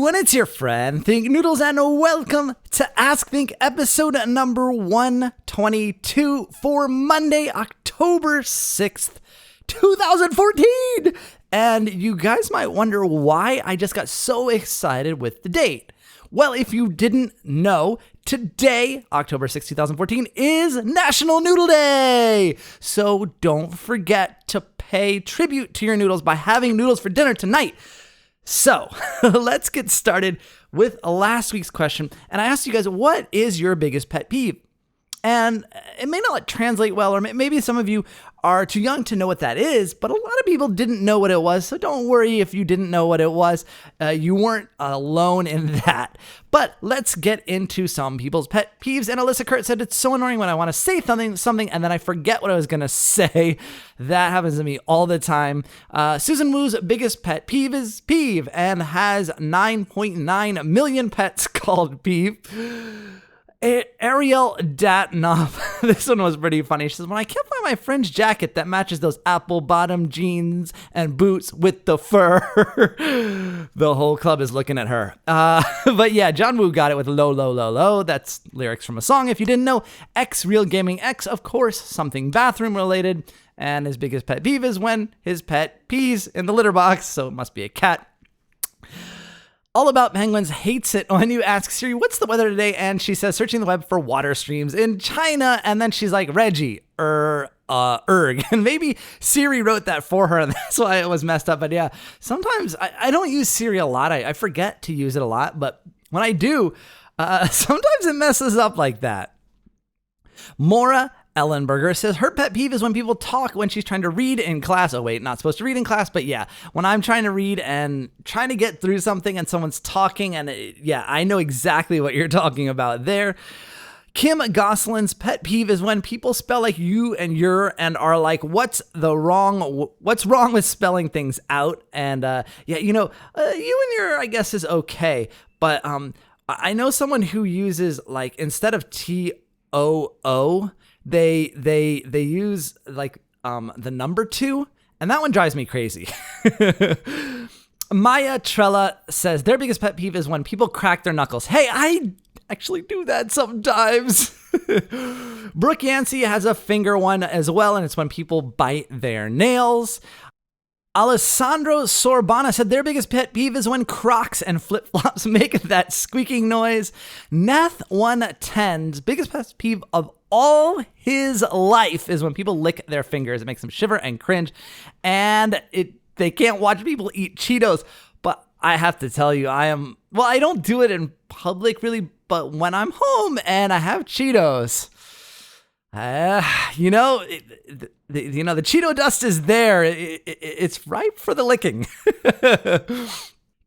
everyone, it's your friend Thinknoodles, and welcome to Ask Think episode number 122 for Monday, October 6th, 2014. And you guys might wonder why I just got so excited with the date. Well, if you didn't know, today, October 6th, 2014, is National Noodle Day. So don't forget to pay tribute to your noodles by having noodles for dinner tonight. So let's get started with last week's question. And I asked you guys, what is your biggest pet peeve? And it may not translate well, or maybe some of you are too young to know what that is, but a lot of people didn't know what it was. So don't worry if you didn't know what it was. You weren't alone in that. But let's get into some people's pet peeves. And Alyssa Kurt said, it's so annoying when I want to say something and then I forget what I was going to say. That happens to me all the time. Susan Wu's biggest pet peeve is Peeve and has 9.9 million pets called Peeve. Ariel Datnoff, this one was pretty funny. She says, when I can't find my friend's jacket that matches those apple bottom jeans and boots with the fur, the whole club is looking at her. But yeah, John Woo got it with low, low, low, low. That's lyrics from a song. If you didn't know, X Real Gaming X, of course, something bathroom related. And his biggest pet peeve is when his pet pees in the litter box. So it must be a cat. All About Penguins hates it when you ask Siri, what's the weather today? And she says, searching the web for water streams in China. And then she's like, Reggie, erg. And maybe Siri wrote that for her, and that's why it was messed up. But yeah, sometimes I don't use Siri a lot. I forget to use it a lot. But when I do, sometimes it messes up like that. Maura Ellenberger says her pet peeve is when people talk when she's trying to read in class. Oh wait, not supposed to read in class, but yeah, when I'm trying to read and trying to get through something and someone's talking and yeah, I know exactly what you're talking about there. Kim Gosselin's pet peeve is when people spell like you and your and are like, what's wrong with spelling things out? And yeah, you and your, I guess, is okay, but I know someone who uses, like, instead of TOO, they use like the number 2, and that one drives me crazy. Maya Trella says their biggest pet peeve is when people crack their knuckles. Hey, I actually do that sometimes. Brooke Yancey has a finger one as well, and it's when people bite their nails. Alessandro Sorbana said their biggest pet peeve is when Crocs and flip-flops make that squeaking noise. Neth110's biggest pet peeve of all his life is when people lick their fingers. It makes them shiver and cringe, and they can't watch people eat Cheetos. But I have to tell you, I don't do it in public really, but when I'm home and I have Cheetos, the Cheeto dust is there. It's ripe for the licking.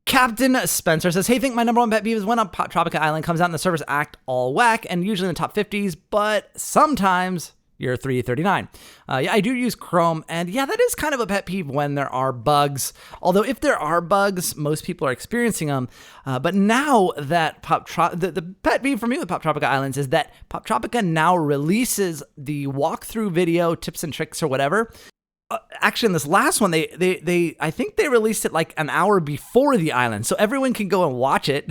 Captain Spencer says, hey, think my number one pet peeve is when a Pop Tropica Island comes out and the servers act all whack, and usually in the top 50s, but sometimes you're 339. Yeah, I do use Chrome, and yeah, that is kind of a pet peeve when there are bugs. Although if there are bugs, most people are experiencing them. But now that the pet peeve for me with Pop Tropica Islands is that Pop Tropica now releases the walkthrough video, tips and tricks or whatever. Actually, in this last one, I think they released it like an hour before the island, so everyone can go and watch it,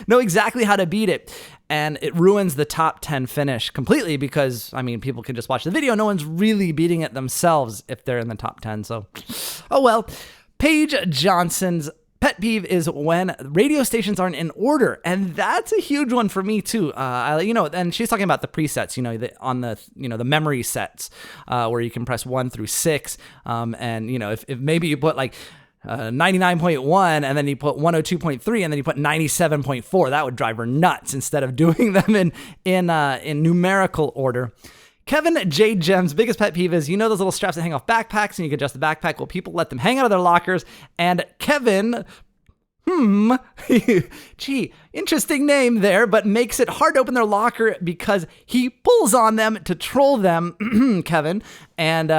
know exactly how to beat it, and it ruins the top 10 finish completely because, people can just watch the video. No one's really beating it themselves if they're in the top 10, so, oh well. Paige Johnson's pet peeve is when radio stations aren't in order, and that's a huge one for me too. And she's talking about the presets, the memory sets, where you can press 1 through 6, and if maybe you put like 99.1 and then you put 102.3 and then you put 97.4, that would drive her nuts instead of doing them in numerical order. Kevin J. Gem's biggest pet peeve is, those little straps that hang off backpacks and you can adjust the backpack. Well, people let them hang out of their lockers. And Kevin, gee, interesting name there, but makes it hard to open their locker because he pulls on them to troll them, Kevin. And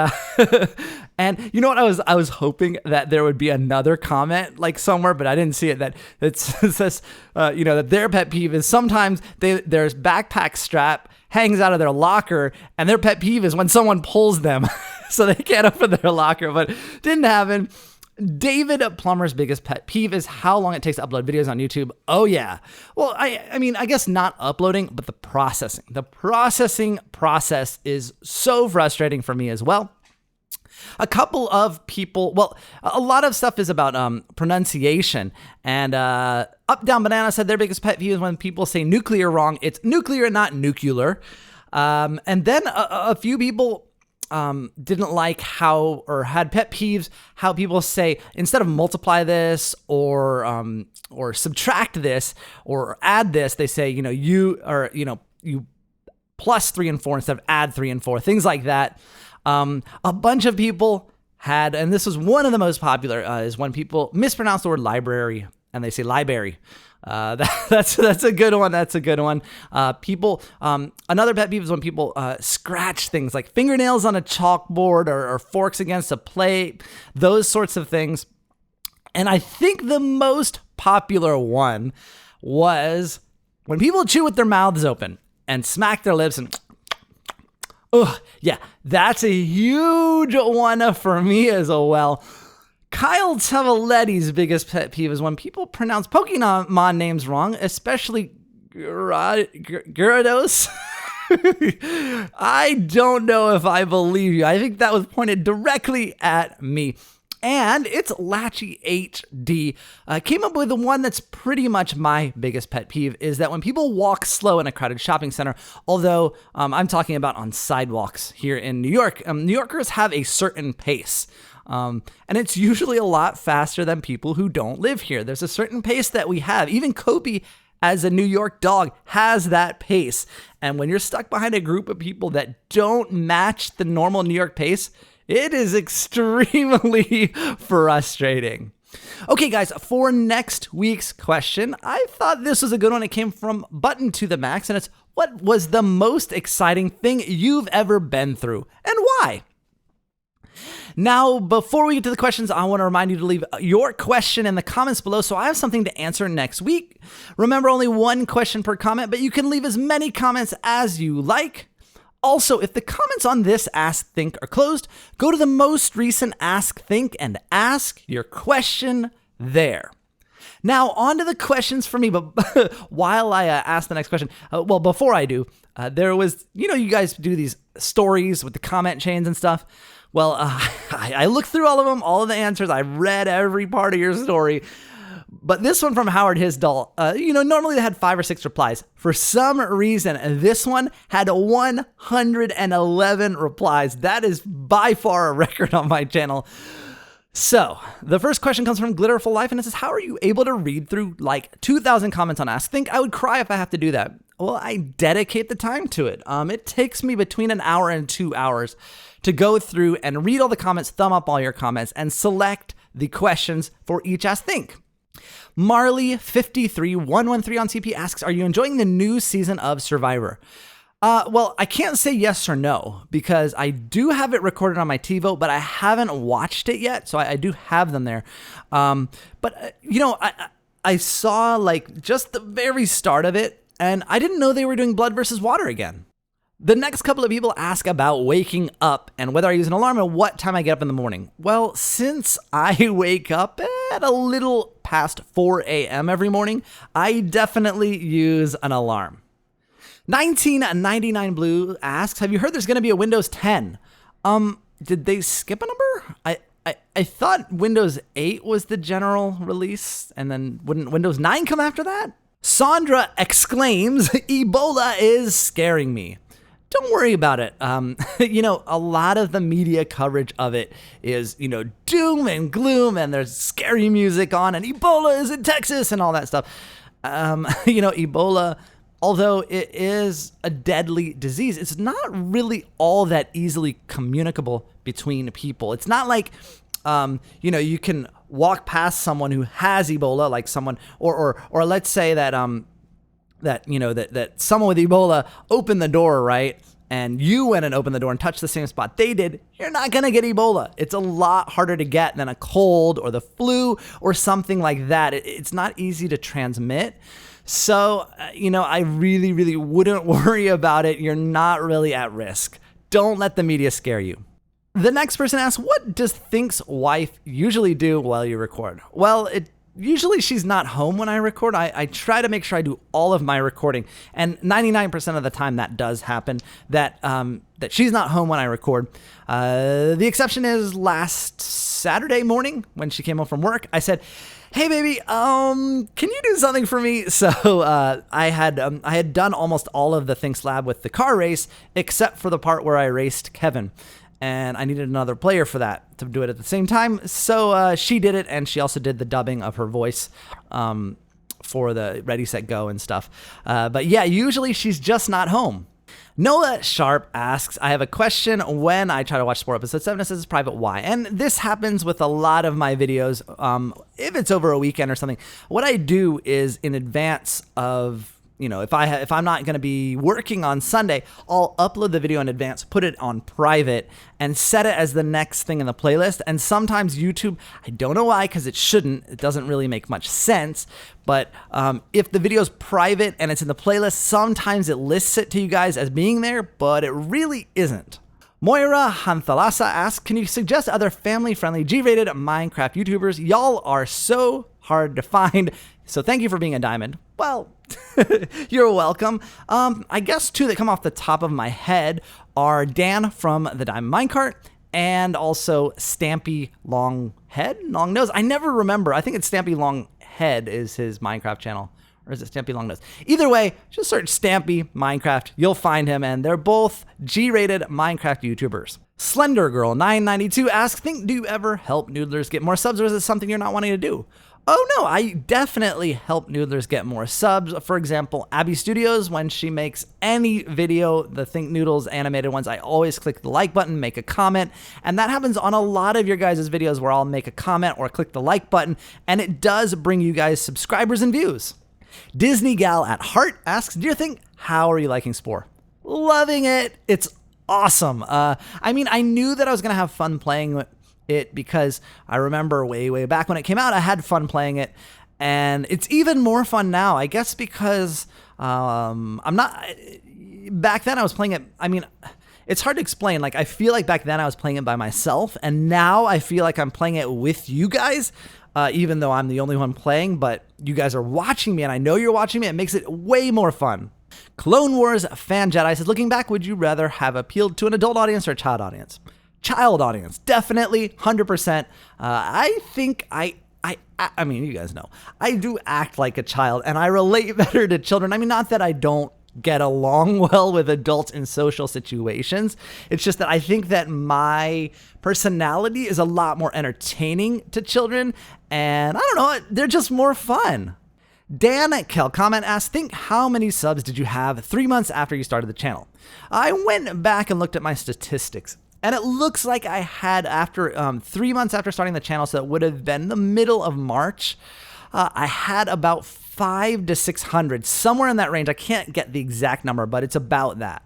and you know what? I was hoping that there would be another comment like somewhere, but I didn't see it. That it says, that their pet peeve is sometimes there's backpack strap hangs out of their locker, and their pet peeve is when someone pulls them so they can't open their locker, but didn't happen. David Plummer's biggest pet peeve is how long it takes to upload videos on YouTube. Oh yeah. Well, I mean, I guess not uploading, but the processing. The processing process is so frustrating for me as well. A couple of people, well, a lot of stuff is about pronunciation. And Up Down Banana said their biggest pet peeve is when people say nuclear wrong. It's nuclear, not nuclear. And then a few people didn't like how, or had pet peeves, how people say, instead of multiply this or subtract this or add this, they say, you plus 3 and 4 instead of add 3 and 4, things like that. A bunch of people had, and this was one of the most popular, is when people mispronounce the word library and they say library. That's a good one. That's a good one. People, another pet peeve is when people scratch things like fingernails on a chalkboard or forks against a plate, those sorts of things. And I think the most popular one was when people chew with their mouths open and smack their lips and yeah, that's a huge one for me as well. Kyle Tavaletti's biggest pet peeve is when people pronounce Pokemon names wrong, especially Gyarados. I don't know if I believe you. I think that was pointed directly at me. And it's Latchy HD came up with the one that's pretty much my biggest pet peeve, is that when people walk slow in a crowded shopping center, although I'm talking about on sidewalks here in New York, New Yorkers have a certain pace. And it's usually a lot faster than people who don't live here. There's a certain pace that we have. Even Kobe, as a New York dog, has that pace. And when you're stuck behind a group of people that don't match the normal New York pace, it is extremely frustrating. Okay, guys, for next week's question, I thought this was a good one. It came from Button to the Max, and it's, what was the most exciting thing you've ever been through, and why? Now, before we get to the questions, I want to remind you to leave your question in the comments below so I have something to answer next week. Remember, only one question per comment, but you can leave as many comments as you like. Also, if the comments on this Ask Think are closed, go to the most recent Ask Think and ask your question there. Now, on to the questions for me, but while I ask the next question, before I do, there was, you guys do these stories with the comment chains and stuff. Well, I looked through all of them, all of the answers. I read every part of your story. But this one from Howard Hisdall, normally they had 5 or 6 replies. For some reason, this one had 111 replies. That is by far a record on my channel. So, the first question comes from Glitterful Life, and it says, how are you able to read through like 2,000 comments on Ask Think? I would cry if I have to do that. Well, I dedicate the time to it. It takes me between an hour and 2 hours to go through and read all the comments, thumb up all your comments, and select the questions for each Ask Think. Marley53113 on CP asks, are you enjoying the new season of Survivor? Well, I can't say yes or no because I do have it recorded on my TiVo, but I haven't watched it yet, so I do have them there. I saw like just the very start of it, and I didn't know they were doing Blood versus Water again. The next couple of people ask about waking up and whether I use an alarm and what time I get up in the morning. Well, since I wake up at a little past 4 a.m. every morning, I definitely use an alarm. 1999 Blue asks, have you heard there's going to be a Windows 10? Did they skip a number? I thought Windows 8 was the general release, and then wouldn't Windows 9 come after that? Sandra exclaims, Ebola is scaring me. Don't worry about it. A lot of the media coverage of it is, doom and gloom, and there's scary music on, and Ebola is in Texas and all that stuff. Ebola, although it is a deadly disease, it's not really all that easily communicable between people. It's not like, you can walk past someone who has Ebola, like someone, or let's say that, that someone with Ebola opened the door, right? And you went and opened the door and touched the same spot they did, you're not going to get Ebola. It's a lot harder to get than a cold or the flu or something like that. It's not easy to transmit. So, I really, really wouldn't worry about it. You're not really at risk. Don't let the media scare you. The next person asks, what does Think's wife usually do while you record? Well, usually she's not home when I record. I try to make sure I do all of my recording, and 99% of the time that does happen, that she's not home when I record. The exception is last Saturday morning when she came home from work. I said, hey baby, can you do something for me? So I had done almost all of the Think Lab with the car race, except for the part where I raced Kevin. And I needed another player for that to do it at the same time. So she did it, and she also did the dubbing of her voice for the Ready, Set, Go and stuff. But yeah, usually she's just not home. Noah Sharp asks, I have a question when I try to watch Sport Episode 7. It says private why. And this happens with a lot of my videos. If it's over a weekend or something, what I do is in advance of, if I'm not going to be working on Sunday, I'll upload the video in advance, put it on private, and set it as the next thing in the playlist. And sometimes YouTube, I don't know why, because it shouldn't. It doesn't really make much sense. But if the video's private and it's in the playlist, sometimes it lists it to you guys as being there, but it really isn't. Moira Hanthalasa asks, can you suggest other family-friendly G-rated Minecraft YouTubers? Y'all are so hard to find. So thank you for being a diamond. Well, you're welcome. I guess two that come off the top of my head are Dan from the Diamond Minecart and also Stampy Longnose. I never remember. I think it's Stampy Longhead is his Minecraft channel. Or is it Stampy Longnose? Either way, just search Stampy Minecraft. You'll find him, and they're both G-rated Minecraft YouTubers. Slender Girl 992 asks, do you ever help Noodlers get more subs, or is it something you're not wanting to do? Oh no, I definitely help Noodlers get more subs. For example, Abby Studios, when she makes any video, the Thinknoodles animated ones, I always click the like button, make a comment, and that happens on a lot of your guys' videos where I'll make a comment or click the like button, and it does bring you guys subscribers and views. Disney Gal at Heart asks, Dear Think, how are you liking Spore? Loving it. It's awesome. I knew that I was going to have fun playing it because I remember way back when it came out, I had fun playing it, and it's even more fun now, I guess, because back then I was playing it, it's hard to explain. Like, I feel like back then I was playing it by myself, and now I feel like I'm playing it with you guys, even though I'm the only one playing, but you guys are watching me, and I know you're watching me. It makes it way more fun. Clone Wars Fan Jedi says, looking back, would you rather have appealed to an adult audience or a child audience? Child audience, definitely, 100%. I think you guys know, I do act like a child, and I relate better to children. Not that I don't get along well with adults in social situations. It's just that I think that my personality is a lot more entertaining to children, and I don't know, they're just more fun. Dan at Comment asks, how many subs did you have 3 months after you started the channel? I went back and looked at my statistics, and it looks like I had, after 3 months after starting the channel, so it would have been the middle of March, I had about 500 to 600, somewhere in that range. I can't get the exact number, but it's about that.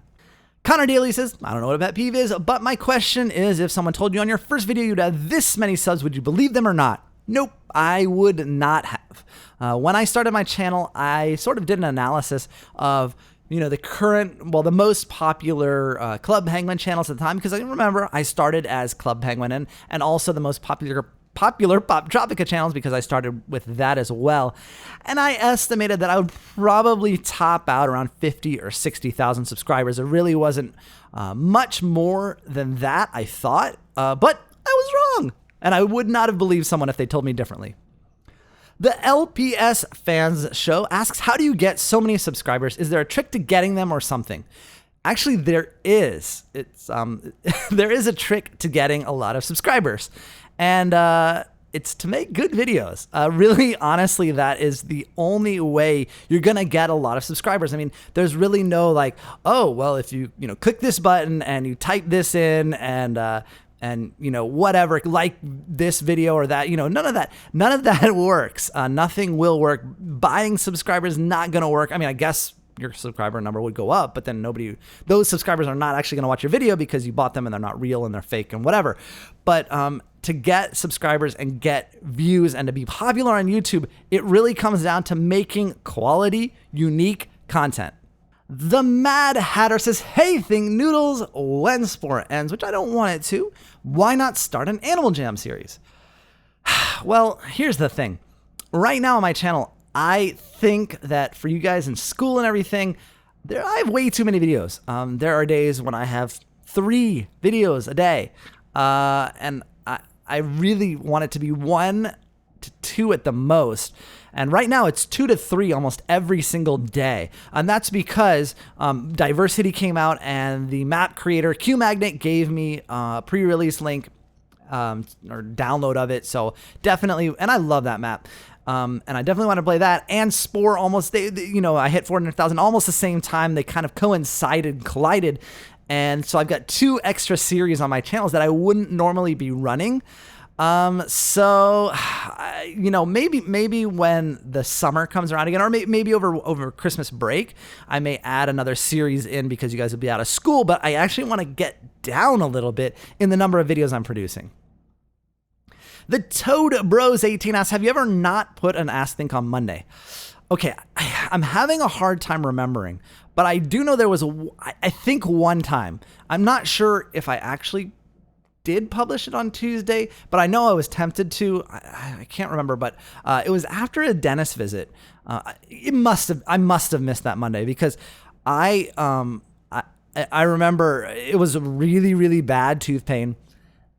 Connor Daly says, I don't know what a pet peeve is, but my question is, if someone told you on your first video you'd have this many subs, would you believe them or not? Nope, I would not have. When I started my channel, I sort of did an analysis of the most popular Club Penguin channels at the time, because I remember I started as Club Penguin and also the most popular Pop Tropica channels, because I started with that as well. And I estimated that I would probably top out around 50 or 60,000 subscribers. It really wasn't much more than that, I thought, but I was wrong. And I would not have believed someone if they told me differently. The LPS Fans Show asks, how do you get so many subscribers? Is there a trick to getting them or something? Actually, there is. There is a trick to getting a lot of subscribers. And it's to make good videos. Really, honestly, that is the only way you're going to get a lot of subscribers. There's really no like, oh, well, if you click this button and you type this in and whatever, like this video or that, none of that works. Nothing will work. Buying subscribers not going to work. I guess your subscriber number would go up, but then those subscribers are not actually going to watch your video because you bought them and they're not real and they're fake and whatever. But to get subscribers and get views and to be popular on YouTube, it really comes down to making quality, unique content. The Mad Hatter says, hey, Thinknoodles, when sport ends, which I don't want it to, why not start an Animal Jam series? Well, here's the thing. Right now on my channel, I think that for you guys in school and everything, I have way too many videos. There are days when I have 3 videos a day, and I really want it to be 1 to 2 at the most. And right now it's 2 to 3 almost every single day. And that's because Diversity came out and the map creator QMagnet gave me a pre-release link or download of it. So definitely, and I love that map. And I definitely want to play that. And Spore almost, I hit 400,000 almost the same time. They kind of collided. And so I've got 2 extra series on my channels that I wouldn't normally be running. So, maybe when the summer comes around again, or maybe over Christmas break, I may add another series in because you guys will be out of school, but I actually want to get down a little bit in the number of videos I'm producing. The Toad Bros 18 asks, have you ever not put an Ask Think on Monday? Okay, I'm having a hard time remembering, but I do know there was I think one time. I'm not sure if I actually did publish it on Tuesday, but I know I was tempted to. I can't remember, but it was after a dentist visit. I must have missed that Monday because I remember it was a really, really bad tooth pain.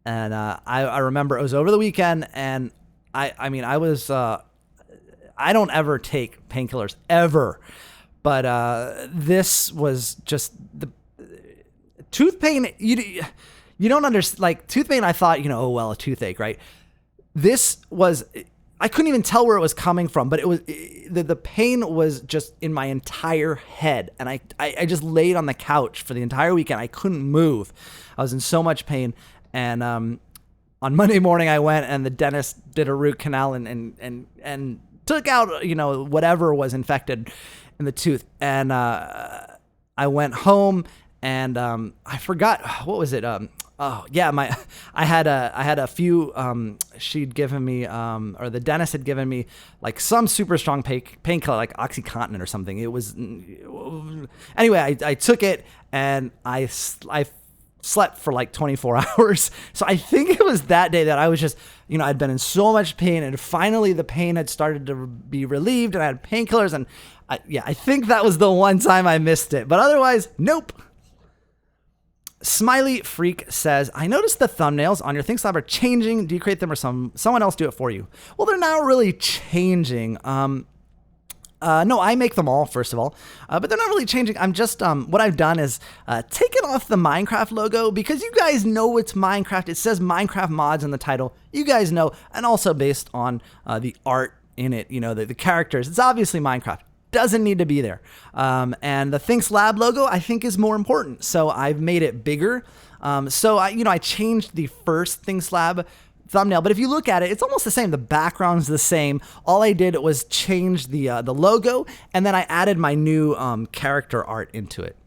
And I remember it was over the weekend, and I was I don't ever take painkillers ever, but this was just the tooth pain. You don't understand, like tooth pain. I thought, a toothache, right? This was, I couldn't even tell where it was coming from, but it was the pain was just in my entire head, and I just laid on the couch for the entire weekend. I couldn't move. I was in so much pain. And on Monday morning, I went and the dentist did a root canal and took out whatever was infected in the tooth. And I went home and I forgot, what was it? I had a few. She'd given me or the dentist had given me like some super strong painkiller, like OxyContin or something. It was anyway. I took it and I slept for like 24 hours. So I think it was that day that I was just, I'd been in so much pain, and finally the pain had started to be relieved, and I had painkillers, and I think that was the one time I missed it. But otherwise, nope. Smiley Freak says, I noticed the thumbnails on your ThinkSlab are changing. Do you create them or someone else do it for you? Well, they're not really changing. No, I make them all, first of all, but they're not really changing. I'm just, what I've done is taken off the Minecraft logo because you guys know it's Minecraft. It says Minecraft mods in the title. You guys know, and also based on the art in it, the characters. It's obviously Minecraft. Doesn't need to be there. And the ThinkSlab logo, I think, is more important. So I've made it bigger. So I changed the first ThinkSlab thumbnail, but if you look at it, it's almost the same. The background's the same. All I did was change the logo, and then I added my new character art into it.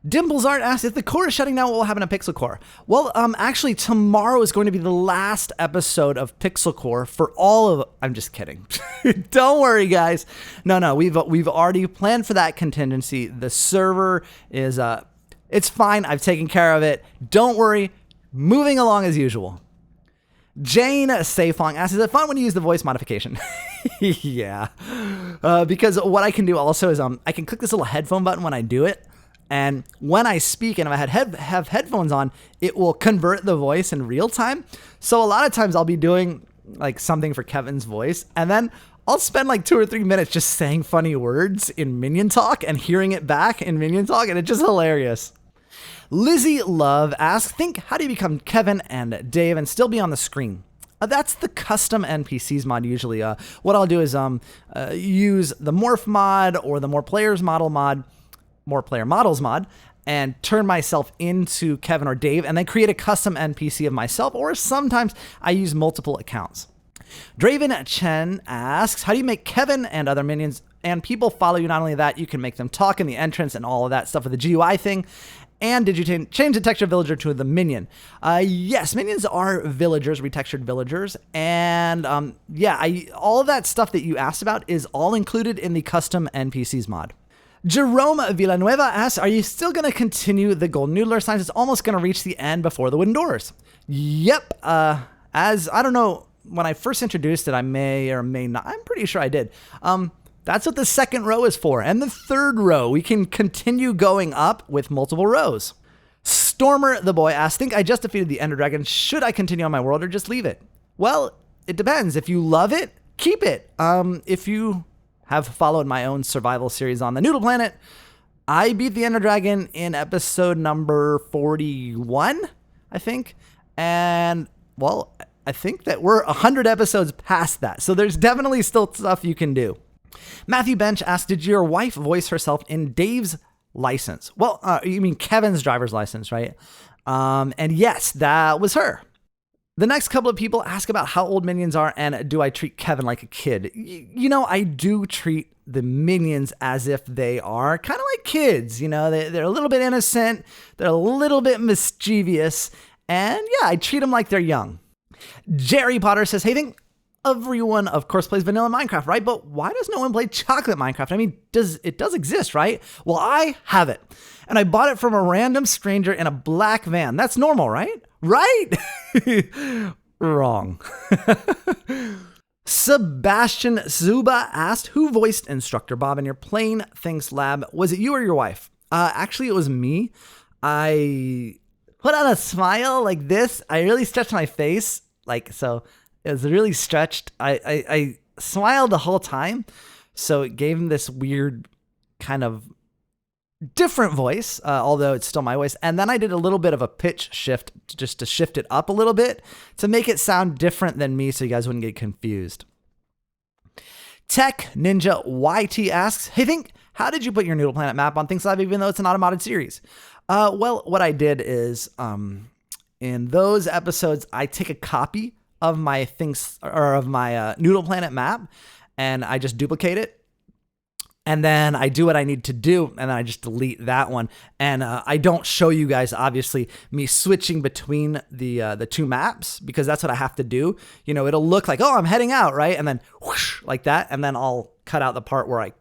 Dimples Art asks, if the core is shutting down, what will happen to Pixel Core? Well, actually, tomorrow is going to be the last episode of Pixel Core for all of. I'm just kidding. Don't worry, guys. No, we've already planned for that contingency. The server is it's fine. I've taken care of it. Don't worry. Moving along as usual. Jane Safong asks, is it fun when you use the voice modification? Yeah. Because what I can do also is I can click this little headphone button when I do it. And when I speak, and if I have headphones on, it will convert the voice in real time. So a lot of times I'll be doing like something for Kevin's voice, and then I'll spend like 2 or 3 minutes just saying funny words in Minion Talk and hearing it back in Minion Talk, and it's just hilarious. Lizzie Love asks, how do you become Kevin and Dave and still be on the screen? That's the custom NPCs mod usually. What I'll do is use the Morph mod or the More Player Models mod and turn myself into Kevin or Dave and then create a custom NPC of myself, or sometimes I use multiple accounts. Draven Chen asks, how do you make Kevin and other minions and people follow you? Not only that, you can make them talk in the entrance and all of that stuff with the GUI thing. And did you change the texture villager to the minion? Yes, minions are villagers, retextured villagers. And all of that stuff that you asked about is all included in the custom NPCs mod. Jerome Villanueva asks, are you still going to continue the Golden Noodler signs? It's almost going to reach the end before the wooden doors. Yep. As I don't know, when I first introduced it, I may or may not. I'm pretty sure I did. That's what the second row is for. And the third row, we can continue going up with multiple rows. Stormer the Boy asks, think I just defeated the Ender Dragon. Should I continue on my world or just leave it? Well, it depends. If you love it, keep it. If you have followed my own survival series on the Noodle Planet, I beat the Ender Dragon in episode number 41, I think. And, well, I think that we're 100 episodes past that. So there's definitely still stuff you can do. Matthew Bench asked, did your wife voice herself in Dave's license? Well, you mean Kevin's driver's license, right? And yes, that was her. The next couple of people ask about how old minions are and do I treat Kevin like a kid? You know, I do treat the minions as if they are kind of like kids. You know, they're a little bit innocent. They're a little bit mischievous. And yeah, I treat them like they're young. Jerry Potter says, hey, think everyone, of course, plays vanilla Minecraft, right? But why does no one play chocolate Minecraft? I mean, it does exist, right? Well, I have it. And I bought it from a random stranger in a black van. That's normal, right? Right? Wrong. Sebastian Zuba asked, who voiced Instructor Bob in your Plain Things Lab? Was it you or your wife? Actually, it was me. I put on a smile like this. I really stretched my face. Like, so it was really stretched. I smiled the whole time. So it gave him this weird kind of different voice, although it's still my voice. And then I did a little bit of a pitch shift just to shift it up a little bit to make it sound different than me so you guys wouldn't get confused. Tech Ninja YT asks, hey, think, how did you put your Noodle Planet map on Things Live even though it's an automodded series? Well, what I did is in those episodes, I take a copy of my things or of my Noodle Planet map and I just duplicate it. And then I do what I need to do, and then I just delete that one. And I don't show you guys, obviously, me switching between the two maps, because that's what I have to do. You know, it'll look like, oh, I'm heading out, right? And then whoosh, like that, and then I'll cut out the part where I,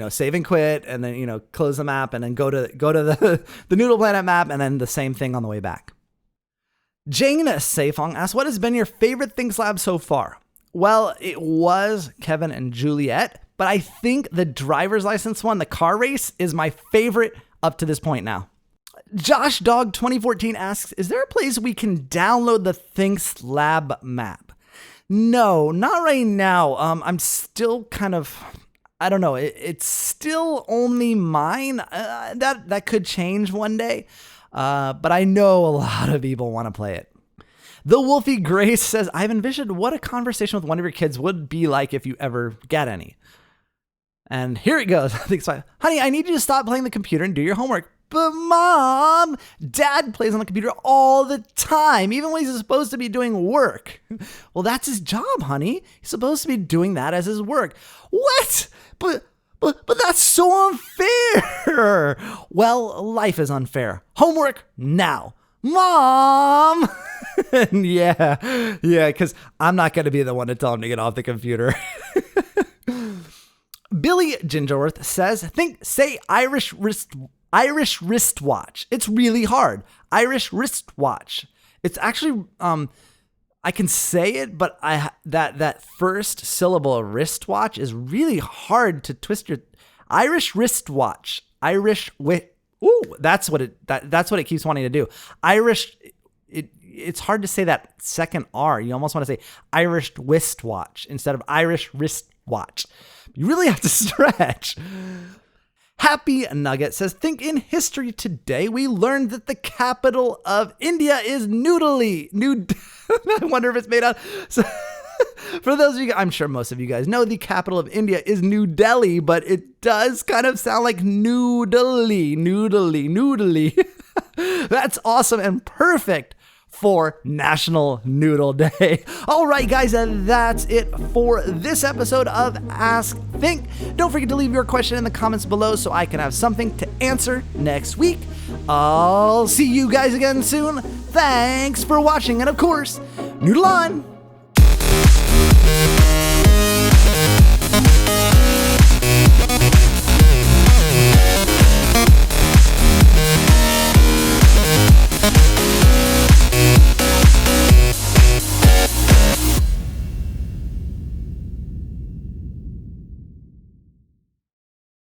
save and quit, and then, close the map, and then go to the Noodle Planet map, and then the same thing on the way back. Jane Safong asks, what has been your favorite Things Lab so far? Well, it was Kevin and Juliet. But I think the driver's license one, the car race, is my favorite up to this point now. Josh Dog 2014 asks, is there a place we can download the Things Lab map? No, not right now. I'm still kind of, I don't know. It's still only mine. That could change one day. But I know a lot of people want to play it. The Wolfie Grace says, I've envisioned what a conversation with one of your kids would be like if you ever get any. And here it goes. Honey, I need you to stop playing the computer and do your homework. But Mom, Dad plays on the computer all the time, even when he's supposed to be doing work. Well, that's his job, honey. He's supposed to be doing that as his work. What? But that's so unfair. Well, life is unfair. Homework now. Mom! yeah, because I'm not going to be the one to tell him to get off the computer. Billy Gingerworth says, say Irish wristwatch. It's really hard. Irish wristwatch. It's actually, I can say it, but that first syllable of wristwatch is really hard to twist your Irish wristwatch. That's what it keeps wanting to do. Irish. It's hard to say that second R. You almost want to say Irish wristwatch instead of Irish wristwatch. You really have to stretch. Happy Nugget says, think in history today we learned that the capital of India is Noodle. I wonder if it's made out. So, for those of you, I'm sure most of you guys know the capital of India is New Delhi, but it does kind of sound like noodly. That's awesome and perfect for National Noodle Day. All right, guys, and that's it for this episode of Ask Think. Don't forget to leave your question in the comments below so I can have something to answer next week. I'll see you guys again soon. Thanks for watching, and of course, noodle on!